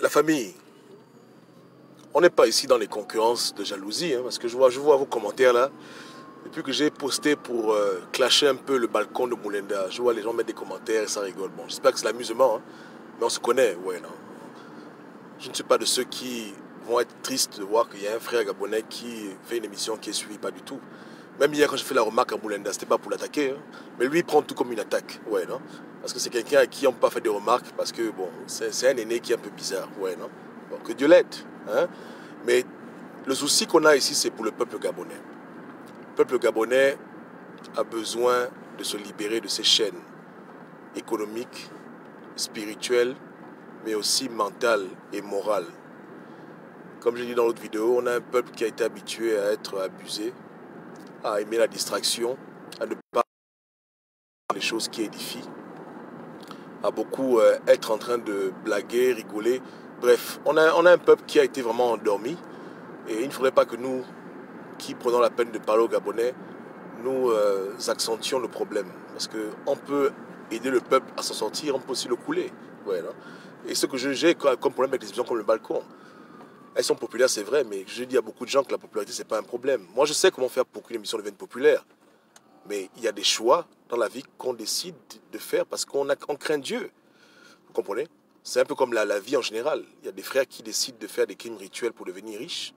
La famille, on n'est pas ici dans les concurrences de jalousie, hein, parce que je vois vos commentaires là. Depuis que j'ai posté pour clasher un peu le balcon de Moulenda, je vois les gens mettre des commentaires et ça rigole. Bon, j'espère que c'est l'amusement, hein, mais on se connaît, ouais, non. Je ne suis pas de ceux qui vont être tristes de voir qu'il y a un frère gabonais qui fait une émission qui est suivie, pas du tout. Même hier, quand j'ai fait la remarque à Moulenda, c'était pas pour l'attaquer, hein, mais lui, il prend tout comme une attaque, ouais, non. Parce que c'est quelqu'un à qui on ne peut pas faire des remarques, parce que, bon, c'est un aîné qui est un peu bizarre, ouais, non. Bon, que Dieu l'aide, hein. Mais le souci qu'on a ici, c'est pour le peuple gabonais. Le peuple gabonais a besoin de se libérer de ces chaînes économiques, spirituelles, mais aussi mentales et morales. Comme je l'ai dit dans l'autre vidéo, on a un peuple qui a été habitué à être abusé, à aimer la distraction, à ne pas faire les choses qui édifient, à beaucoup être en train de blaguer, rigoler. Bref, on a un peuple qui a été vraiment endormi et il ne faudrait pas que nous, qui prenons la peine de parler aux Gabonais, nous accentuons le problème. Parce qu'on peut aider le peuple à s'en sortir, on peut aussi le couler. Ouais, non? Et ce que j'ai comme problème avec les émissions comme le balcon, elles sont populaires, c'est vrai, mais je dis à beaucoup de gens que la popularité, c'est pas un problème. Moi, je sais comment faire pour qu'une émission devienne populaire. Mais il y a des choix dans la vie qu'on décide de faire parce qu'on craint Dieu. Vous comprenez? C'est un peu comme la vie en général. Il y a des frères qui décident de faire des crimes rituels pour devenir riches.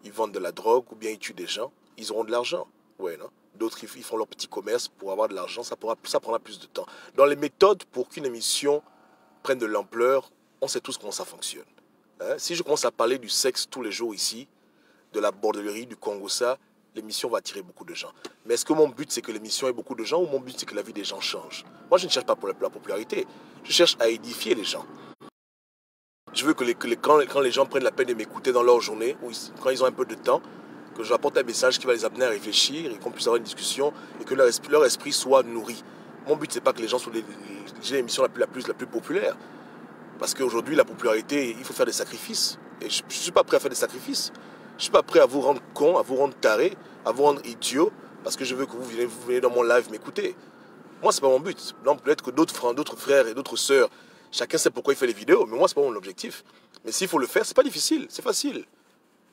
Ils vendent de la drogue ou bien ils tuent des gens. Ils auront de l'argent. Ouais, non? D'autres, ils font leur petit commerce pour avoir de l'argent. Ça prendra plus de temps. Dans les méthodes pour qu'une émission prenne de l'ampleur, on sait tous comment ça fonctionne. Hein? Si je commence à parler du sexe tous les jours ici, de la bordellerie, du Congo-ça, l'émission va attirer beaucoup de gens. Mais est-ce que mon but, c'est que l'émission ait beaucoup de gens ou mon but, c'est que la vie des gens change? Moi, je ne cherche pas pour la popularité. Je cherche à édifier les gens. Je veux que quand les gens prennent la peine de m'écouter dans leur journée, ou quand ils ont un peu de temps, que je leur apporte un message qui va les amener à réfléchir et qu'on puisse avoir une discussion et que leur esprit soit nourri. Mon but, c'est pas que les gens soient l'émission la plus populaire. Parce qu'aujourd'hui, la popularité, il faut faire des sacrifices. Et je ne suis pas prêt à faire des sacrifices. Je ne suis pas prêt à vous rendre con, à vous rendre taré, à vous rendre idiot, parce que je veux que vous veniez dans mon live m'écouter. Moi, ce n'est pas mon but. Donc, peut-être que d'autres frères et d'autres sœurs, chacun sait pourquoi il fait les vidéos, mais moi, ce n'est pas mon objectif. Mais s'il faut le faire, ce n'est pas difficile, c'est facile.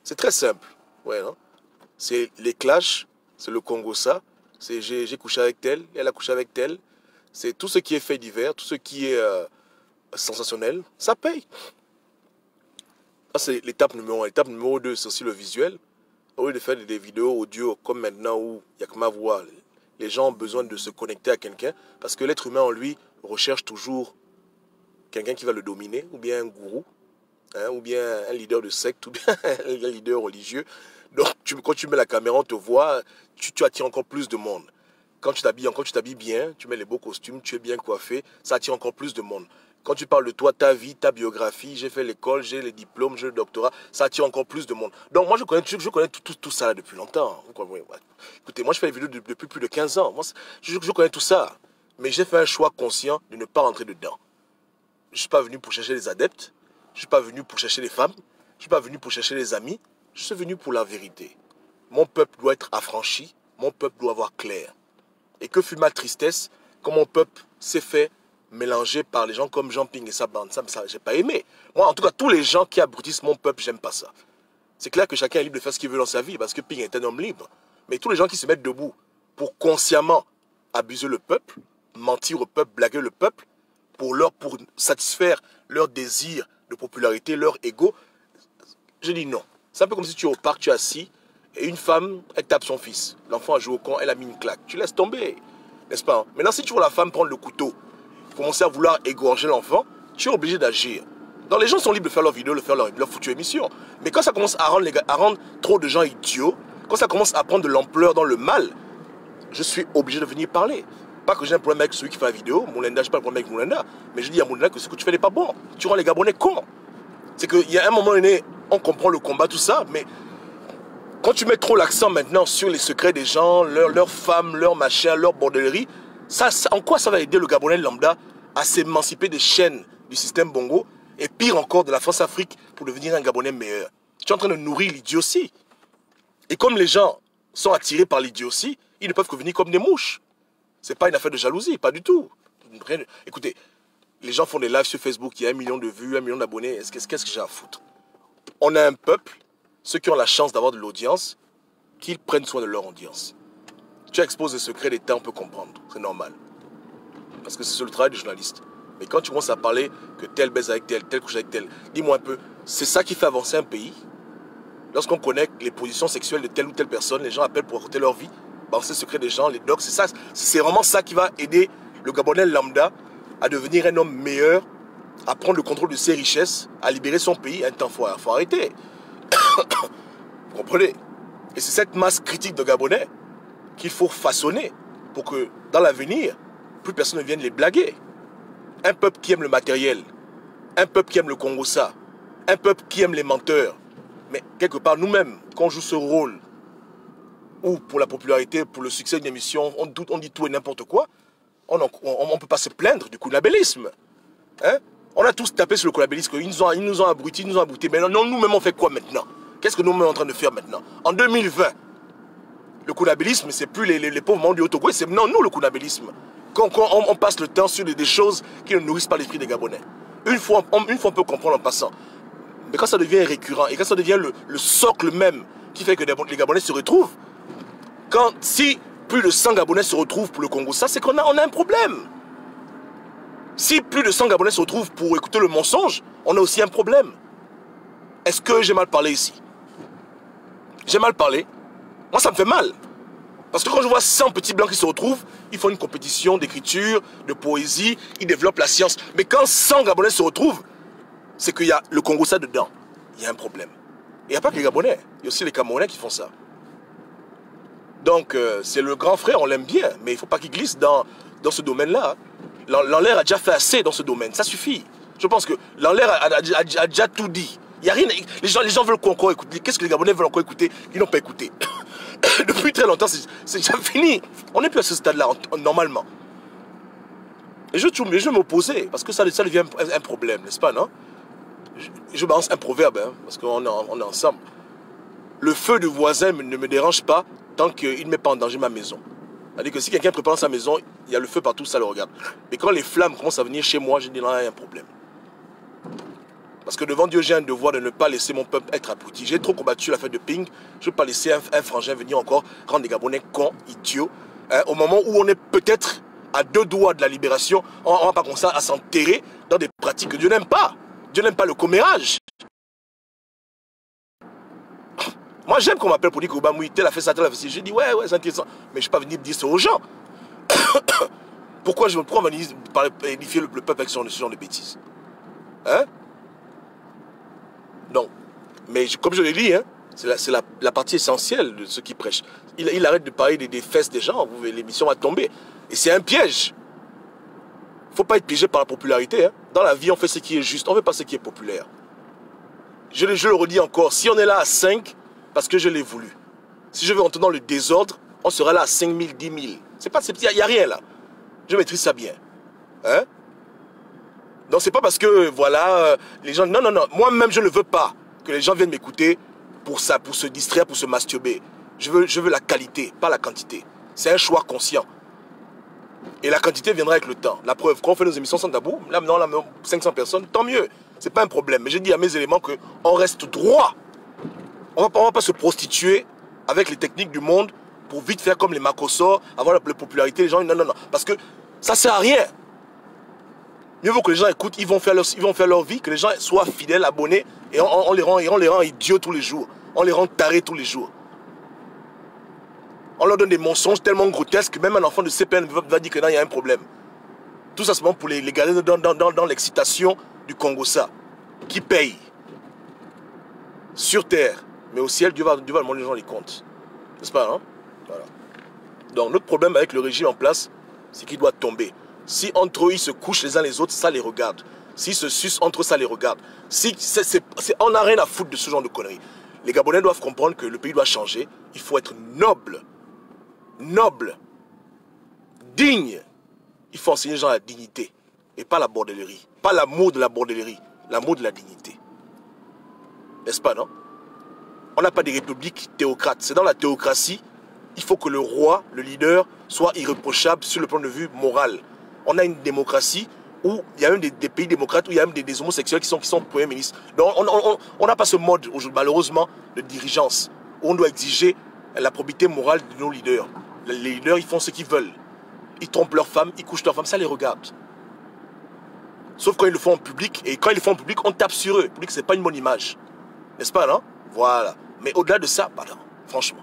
C'est très simple. Ouais, non? C'est les clashs, c'est le Congo-ça, c'est j'ai couché avec tel, elle a couché avec tel. C'est tout ce qui est fait divers, tout ce qui est sensationnel, ça paye. Ça, c'est l'étape numéro 1. L'étape numéro 2, c'est aussi le visuel. Au lieu de faire des vidéos audio comme maintenant où il n'y a que ma voix, les gens ont besoin de se connecter à quelqu'un parce que l'être humain en lui recherche toujours quelqu'un qui va le dominer, ou bien un gourou, hein, ou bien un leader de secte, ou bien un leader religieux. Donc quand tu mets la caméra, on te voit, tu attires encore plus de monde. Quand tu t'habilles bien, tu mets les beaux costumes, tu es bien coiffé, ça attire encore plus de monde. Quand tu parles de toi, ta vie, ta biographie, j'ai fait l'école, j'ai les diplômes, j'ai le doctorat, ça attire encore plus de monde. Donc moi, je connais tout ça là depuis longtemps. Écoutez, moi, je fais les vidéos depuis plus de 15 ans. Moi, je connais tout ça. Mais j'ai fait un choix conscient de ne pas rentrer dedans. Je ne suis pas venu pour chercher les adeptes. Je ne suis pas venu pour chercher les femmes. Je ne suis pas venu pour chercher les amis. Je suis venu pour la vérité. Mon peuple doit être affranchi. Mon peuple doit avoir clair. Et que fut ma tristesse quand mon peuple s'est fait mélanger par les gens comme Jean Ping et sa bande. Ça j'ai pas aimé. Moi, en tout cas, tous les gens qui abrutissent mon peuple, j'aime pas ça. C'est clair que chacun est libre de faire ce qu'il veut dans sa vie, parce que Ping est un homme libre. Mais tous les gens qui se mettent debout pour consciemment abuser le peuple, mentir au peuple, blaguer le peuple, pour satisfaire leur désir de popularité, leur ego, je dis non. C'est un peu comme si tu es au parc, tu es assis, et une femme, elle tape son fils. L'enfant a joué au camp, elle a mis une claque. Tu laisses tomber, n'est-ce pas? Maintenant, si tu vois la femme prendre le couteau, commencer à vouloir égorger l'enfant, tu es obligé d'agir. Donc les gens sont libres de faire leurs vidéos, de faire leur foutue émission. Mais quand ça commence à rendre trop de gens idiots, quand ça commence à prendre de l'ampleur dans le mal, je suis obligé de venir parler. Pas que j'ai un problème avec celui qui fait la vidéo, Moulenda, je n'ai pas de problème avec Moulenda, mais je dis à Moulenda que ce que tu fais n'est pas bon. Tu rends les Gabonais cons. C'est qu'il y a un moment donné, on comprend le combat, tout ça, mais quand tu mets trop l'accent maintenant sur les secrets des gens, leurs femmes, leurs machins, leurs bordelleries, en quoi ça va aider le Gabonais lambda à s'émanciper des chaînes du système Bongo et pire encore de la France-Afrique pour devenir un Gabonais meilleur? Tu es en train de nourrir l'idiotie. Et comme les gens sont attirés par l'idiotie, ils ne peuvent que venir comme des mouches. Ce n'est pas une affaire de jalousie, pas du tout. Écoutez, les gens font des lives sur Facebook, il y a 1 million de vues, 1 million d'abonnés. Qu'est-ce que j'ai à foutre? On a un peuple, ceux qui ont la chance d'avoir de l'audience, qu'ils prennent soin de leur audience. Tu exposes les secrets d'État, on peut comprendre, c'est normal. Parce que c'est le travail du journaliste. Mais quand tu commences à parler que tel baise avec tel couche avec tel, dis-moi un peu, c'est ça qui fait avancer un pays? Lorsqu'on connaît les positions sexuelles de telle ou telle personne, les gens appellent pour raconter leur vie, balancer le secret des gens, les docs, c'est vraiment ça qui va aider le Gabonais lambda à devenir un homme meilleur, à prendre le contrôle de ses richesses, à libérer son pays. Un temps, il faut arrêter. Vous comprenez? Et c'est cette masse critique de Gabonais qu'il faut façonner pour que, dans l'avenir, plus personne ne vienne les blaguer. Un peuple qui aime le matériel, un peuple qui aime le Congossa, un peuple qui aime les menteurs. Mais quelque part, nous-mêmes, quand on joue ce rôle, ou pour la popularité, pour le succès d'une émission, on dit tout et n'importe quoi, on ne peut pas se plaindre du coulabellisme. Hein? On a tous tapé sur le coulabellisme, ils nous ont abrutis, ils nous ont abrutis. Mais non, nous-mêmes, on fait quoi maintenant? Qu'est-ce que nous-mêmes sommes en train de faire maintenant? En 2020, le coulabellisme, c'est plus les pauvres membres du Haut-Togo, c'est non, nous le coulabellisme. Quand on passe le temps sur des choses qui ne nourrissent pas l'esprit des Gabonais. Une fois, on peut comprendre en passant. Mais quand ça devient récurrent et quand ça devient le socle même qui fait que les Gabonais se retrouvent, si plus de 100 Gabonais se retrouvent pour le Congo, ça c'est qu'on a un problème. Si plus de 100 Gabonais se retrouvent pour écouter le mensonge, on a aussi un problème. Est-ce que j'ai mal parlé ici? J'ai mal parlé. Moi ça me fait mal. Parce que quand je vois 100 petits blancs qui se retrouvent, ils font une compétition d'écriture, de poésie, ils développent la science. Mais quand 100 Gabonais se retrouvent, c'est qu'il y a le Congo ça dedans. Il y a un problème. Et il n'y a pas que les Gabonais, il y a aussi les Camerounais qui font ça. Donc c'est le grand frère, on l'aime bien, mais il ne faut pas qu'il glisse dans ce domaine-là. L'Enlaire a déjà fait assez dans ce domaine, ça suffit. Je pense que l'Enlaire a déjà tout dit. Il y a rien, les gens veulent encore écouter. Qu'est-ce que les Gabonais veulent encore écouter? Ils n'ont pas écouté. Depuis très longtemps, c'est déjà fini. On n'est plus à ce stade-là, normalement. Et je vais m'opposer, parce que ça devient un problème, n'est-ce pas, non? Je balance un proverbe, hein, parce qu'on est ensemble. Le feu du voisin ne me dérange pas tant qu'il ne met pas en danger ma maison. C'est-à-dire que si quelqu'un prépare sa maison, il y a le feu partout, ça le regarde. Mais quand les flammes commencent à venir chez moi, je dis là, il y a un problème. Parce que devant Dieu, j'ai un devoir de ne pas laisser mon peuple être abruti. J'ai trop combattu la fête de Ping. Je ne veux pas laisser un frangin venir encore rendre des Gabonais cons, idiots. Hein, au moment où on est peut-être à 2 doigts de la libération, on ne va pas commencer à s'enterrer dans des pratiques que Dieu n'aime pas. Dieu n'aime pas le commérage. Moi, j'aime qu'on m'appelle pour dire que Obamouy, tel a fait ça, tel a fait ça. J'ai dit, ouais, c'est intéressant. Mais je ne suis pas venu dire ça aux gens. Pourquoi on va édifier le peuple avec ce genre de bêtises? Hein? Non. Mais comme je l'ai dit, hein, c'est la partie essentielle de ceux qui prêchent. Il arrête de parler des fesses des gens, l'émission va tomber. Et c'est un piège. Il ne faut pas être piégé par la popularité. Hein. Dans la vie, on fait ce qui est juste, on ne fait pas ce qui est populaire. Je le redis encore, si on est là à 5, parce que je l'ai voulu. Si je veux entrer dans le désordre, on sera là à 5 000, 10 000. Il n'y a rien là. Je maîtrise ça bien. Hein? Donc c'est pas parce que, voilà, les gens... Non. Moi-même, je ne veux pas que les gens viennent m'écouter pour ça, pour se distraire, pour se masturber. Je veux la qualité, pas la quantité. C'est un choix conscient. Et la quantité viendra avec le temps. La preuve, quand on fait nos émissions sans tabou, là maintenant, 500 personnes, tant mieux. C'est pas un problème. Mais j'ai dit à mes éléments qu'on reste droit. On va pas se prostituer avec les techniques du monde pour vite faire comme les Makossors, avoir la popularité. Les gens, non. Parce que ça sert à rien. Mieux vaut que les gens écoutent, ils vont faire leur vie, que les gens soient fidèles, abonnés, et on les rend idiots tous les jours. On les rend tarés tous les jours. On leur donne des mensonges tellement grotesques que même un enfant de CPN va dire que non, il y a un problème. Tout ça, c'est pour les garder dans l'excitation du Congossa, qui paye. Sur terre, mais au ciel, Dieu va demander aux gens les comptes. N'est-ce pas, hein? Voilà. Donc, notre problème avec le régime en place, c'est qu'il doit tomber. Si entre eux, ils se couchent les uns les autres, ça les regarde. S'ils se sucent entre eux, ça les regarde. On n'a rien à foutre de ce genre de conneries. Les Gabonais doivent comprendre que le pays doit changer. Il faut être noble. Noble. Digne. Il faut enseigner les gens la dignité. Et pas la bordellerie. Pas l'amour de la bordellerie. L'amour de la dignité. N'est-ce pas, non? On n'a pas des républiques théocrates. C'est dans la théocratie, il faut que le roi, le leader, soit irréprochable sur le plan de vue moral. On a une démocratie où il y a même des pays démocrates, où il y a même des homosexuels qui sont premiers ministres. Donc on n'a pas ce mode, malheureusement, de dirigeance, où on doit exiger la probité morale de nos leaders. Les leaders, ils font ce qu'ils veulent. Ils trompent leurs femmes, ils couchent leurs femmes, ça les regarde. Sauf quand ils le font en public, et quand ils le font en public, on tape sur eux. Le public, c'est pas une bonne image. N'est-ce pas, non? Voilà. Mais au-delà de ça, pardon, franchement.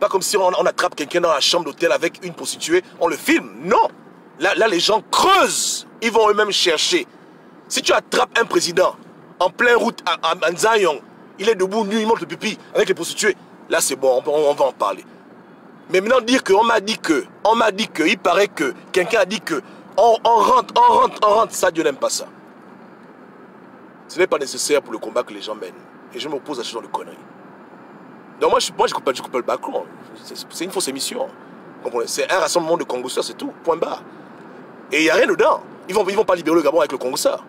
Pas comme si on attrape quelqu'un dans la chambre d'hôtel avec une prostituée, on le filme. Non. Là, les gens creusent. Ils vont eux-mêmes chercher. Si tu attrapes un président en pleine route à Nzayong, il est debout, nu, il monte le pipi avec les prostituées. Là, c'est bon, on va en parler. Mais maintenant, dire qu'on m'a dit que, il paraît que, quelqu'un a dit que, on rentre, ça, Dieu n'aime pas ça. Ce n'est pas nécessaire pour le combat que les gens mènent. Et je m'oppose à ce genre de conneries. Donc moi, je ne coupe pas le bâton. C'est une fausse émission. C'est un rassemblement de Congosseurs, c'est tout, point barre. Et il n'y a rien dedans. Ils vont pas libérer le Gabon avec le Congosseur.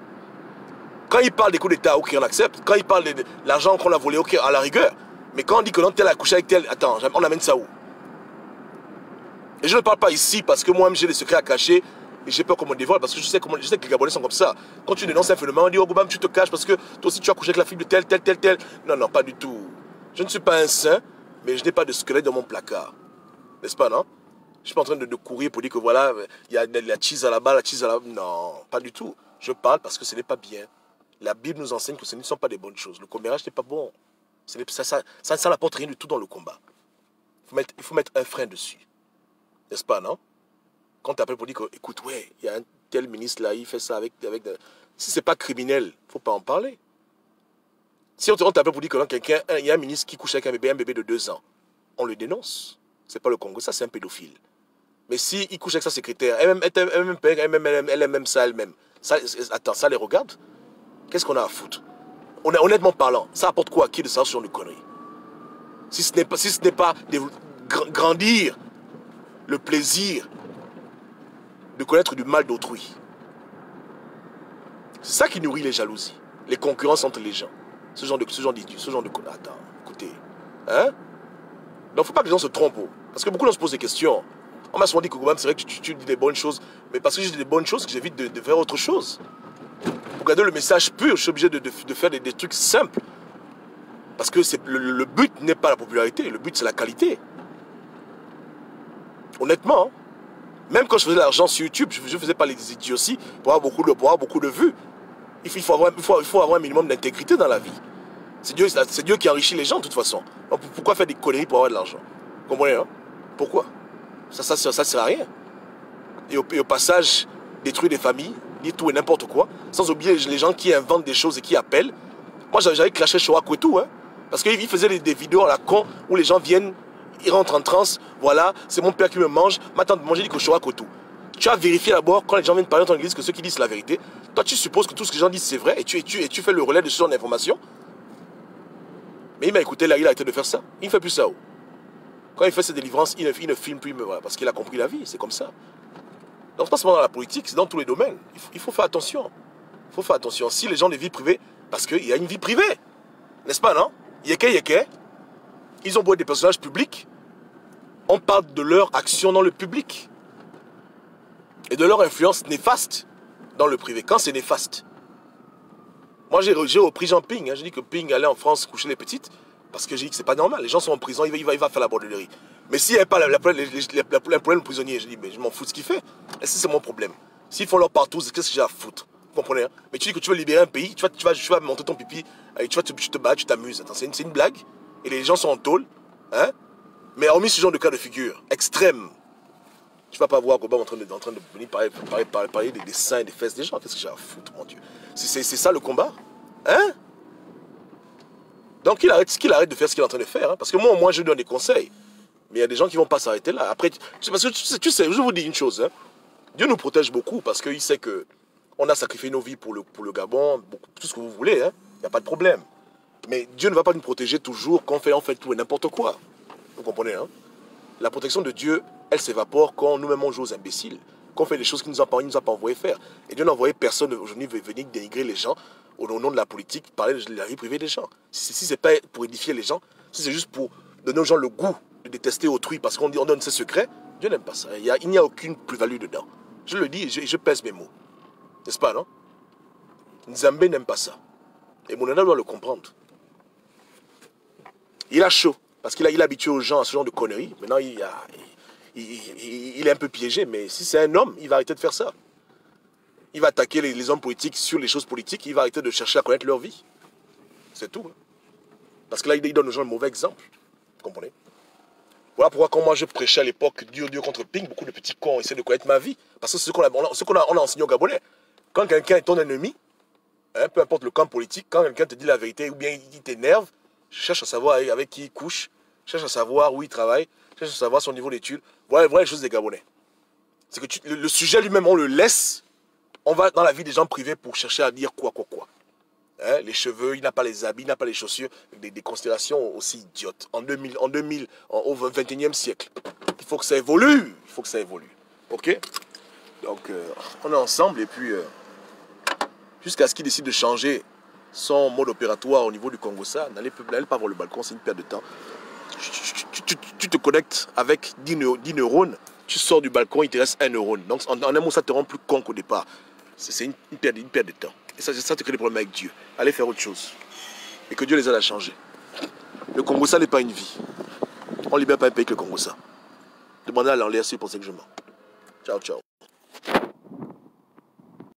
Quand ils parlent des coups d'État, ok, on accepte. Quand ils parlent de l'argent qu'on a volé, ok, à la rigueur. Mais quand on dit que non, tel a couché avec tel, attends, on amène ça où? Et je ne parle pas ici parce que moi-même j'ai des secrets à cacher et j'ai peur qu'on me dévoile parce que je sais que les Gabonais sont comme ça. Quand tu dénonces un phénomène, on dit, oh Goubam, tu te caches parce que toi aussi tu as couché avec la fille de tel. Non, non, pas du tout. Je ne suis pas un saint, mais je n'ai pas de squelette dans mon placard. N'est-ce pas, non? Je ne suis pas en train de courir pour dire que voilà, il y a la cheese à la bas, Non, pas du tout. Je parle parce que ce n'est pas bien. La Bible nous enseigne que ce ne sont pas des bonnes choses. Le commérage n'est pas bon. Ça n'apporte rien du tout dans le combat. Il faut mettre un frein dessus. N'est-ce pas, non? Quand tu appelles pour dire que, écoute, ouais, il y a un tel ministre là, il fait ça avec si ce n'est pas criminel, il ne faut pas en parler. Si on t'appelle pour dire que quelqu'un, il y a un ministre qui couche avec un bébé de 2 ans, on le dénonce. Ce n'est pas le Congo, ça c'est un pédophile. Mais s'il couche avec sa secrétaire, elle aime ça elle-même. Attends, ça les regarde? Qu'est-ce qu'on a à foutre? Honnêtement parlant, ça apporte quoi à qui de ça sur une connerie? Si ce n'est pas grandir le plaisir de connaître du mal d'autrui. C'est ça qui nourrit les jalousies, les concurrences entre les gens. Ce genre de attends, écoutez. Hein? Donc il ne faut pas que les gens se trompent. Parce que beaucoup de gens se posent des questions. On m'a souvent dit que c'est vrai que tu dis des bonnes choses, mais parce que je dis des bonnes choses, que j'évite de faire autre chose. Pour garder le message pur, je suis obligé de faire des trucs simples. Parce que le but n'est pas la popularité, le but c'est la qualité. Honnêtement, même quand je faisais de l'argent sur YouTube, je ne faisais pas les idioties pour avoir beaucoup de vues. Il faut avoir un minimum d'intégrité dans la vie. C'est Dieu qui enrichit les gens de toute façon. Donc, pourquoi faire des conneries pour avoir de l'argent? Vous comprenez, hein? Pourquoi? Ça sert à rien. Et au passage, détruire des familles, dire tout et n'importe quoi, sans oublier les gens qui inventent des choses et qui appellent. Moi, j'avais clashé Choakou et tout, hein, parce qu'il faisait des vidéos à la con où les gens viennent, ils rentrent en transe, voilà, c'est mon père qui me mange, ma tante mange, dit que Choakou et tout. Tu as vérifié d'abord, quand les gens viennent parler dans ton église, que ceux qui disent la vérité, toi tu supposes que tout ce que les gens disent c'est vrai et tu fais le relais de ce genre d'informations. Mais il m'a écouté, là, il a arrêté de faire ça. Il ne fait plus ça. Oh. Quand il fait ses délivrances, il ne filme plus, voilà, parce qu'il a compris la vie, c'est comme ça. Donc, pas seulement dans la politique, c'est dans tous les domaines. Il faut faire attention. Il faut faire attention. Si les gens de vie privée, parce qu'il y a une vie privée, n'est-ce pas, non? Yeke, ils ont beau être des personnages publics, on parle de leur action dans le public et de leur influence néfaste dans le privé. Quand c'est néfaste. Moi, j'ai repris Jean Ping. Hein. J'ai dit que Ping allait en France coucher les petites parce que j'ai dit que c'est pas normal. Les gens sont en prison, il va faire la bordellerie. Mais s'il n'y avait pas le problème prisonnier, je dis, mais je m'en fous de ce qu'il fait. Et c'est mon problème. S'ils font leur partout, qu'est-ce que j'ai à foutre? Vous comprenez, hein? Mais tu dis que tu veux libérer un pays, tu vas monter ton pipi, et tu te bats, tu t'amuses. C'est une blague. Et les gens sont en tôle. Hein? Mais hormis ce genre de cas de figure extrême, tu vas pas voir Obama en train de venir parler des seins et des fesses des gens. Qu'est-ce que j'ai à foutre, mon Dieu? C'est ça le combat? Hein? Donc qu'il arrête de faire ce qu'il est en train de faire. Hein? Parce que moi, je donne des conseils. Mais il y a des gens qui ne vont pas s'arrêter là. Après, parce que tu sais, je vous dis une chose. Hein? Dieu nous protège beaucoup parce qu'il sait qu'on a sacrifié nos vies pour le Gabon, tout ce que vous voulez. Hein? Il n'y a pas de problème. Mais Dieu ne va pas nous protéger toujours quand on fait tout et n'importe quoi. Vous comprenez, hein? La protection de Dieu, elle s'évapore quand nous-mêmes on joue aux imbéciles. Quand on fait des choses qu'il ne nous a pas envoyé faire. Et Dieu n'a envoyé personne aujourd'hui venir dénigrer les gens au nom de la politique, parler de la vie privée des gens. Si ce n'est pas pour édifier les gens, si c'est juste pour donner aux gens le goût de détester autrui parce qu'on donne ses secrets, Dieu n'aime pas ça. Il n'y a aucune plus-value dedans. Je le dis et je pèse mes mots. N'est-ce pas, non? Nzambé n'aime pas ça. Et Moulenda doit le comprendre. Il a chaud. Parce qu'il est habitué aux gens à ce genre de conneries. Maintenant, il est un peu piégé. Mais si c'est un homme, il va arrêter de faire ça. Il va attaquer les hommes politiques sur les choses politiques. Il va arrêter de chercher à connaître leur vie. C'est tout. Hein. Parce que là, il donne aux gens le mauvais exemple. Vous comprenez? Voilà pourquoi quand moi je prêchais à l'époque Dieu contre Ping, beaucoup de petits cons essaient de connaître ma vie. Parce que c'est ce qu'on a enseigné aux Gabonais. Quand quelqu'un est ton ennemi, hein, peu importe le camp politique, quand quelqu'un te dit la vérité ou bien il t'énerve, cherche à savoir avec qui il couche, cherche à savoir où il travaille, cherche à savoir son niveau d'études. Voilà les choses des Gabonais. C'est que le sujet lui-même, on le laisse, on va dans la vie des gens privés pour chercher à dire quoi. Hein, les cheveux, il n'a pas les habits, il n'a pas les chaussures, des considérations aussi idiotes. Au 21e siècle. Il faut que ça évolue. Il faut que ça évolue. Ok? Donc, on est ensemble et puis, jusqu'à ce qu'il décide de changer son mode opératoire au niveau du Congo-Ça, n'allez pas voir le balcon, c'est une perte de temps. Tu te connectes avec 10 neurones, tu sors du balcon, il te reste 1 neurone. Donc, en un mot, ça te rend plus con qu'au départ. C'est une perte de temps. Et ça te crée des problèmes avec Dieu. Allez faire autre chose. Et que Dieu les aide à changer. Le Congo-Ça n'est pas une vie. On ne libère pas un pays que le Congo-Ça. Demandez à l'enlaire s'il pensait que je mens. Ciao, ciao.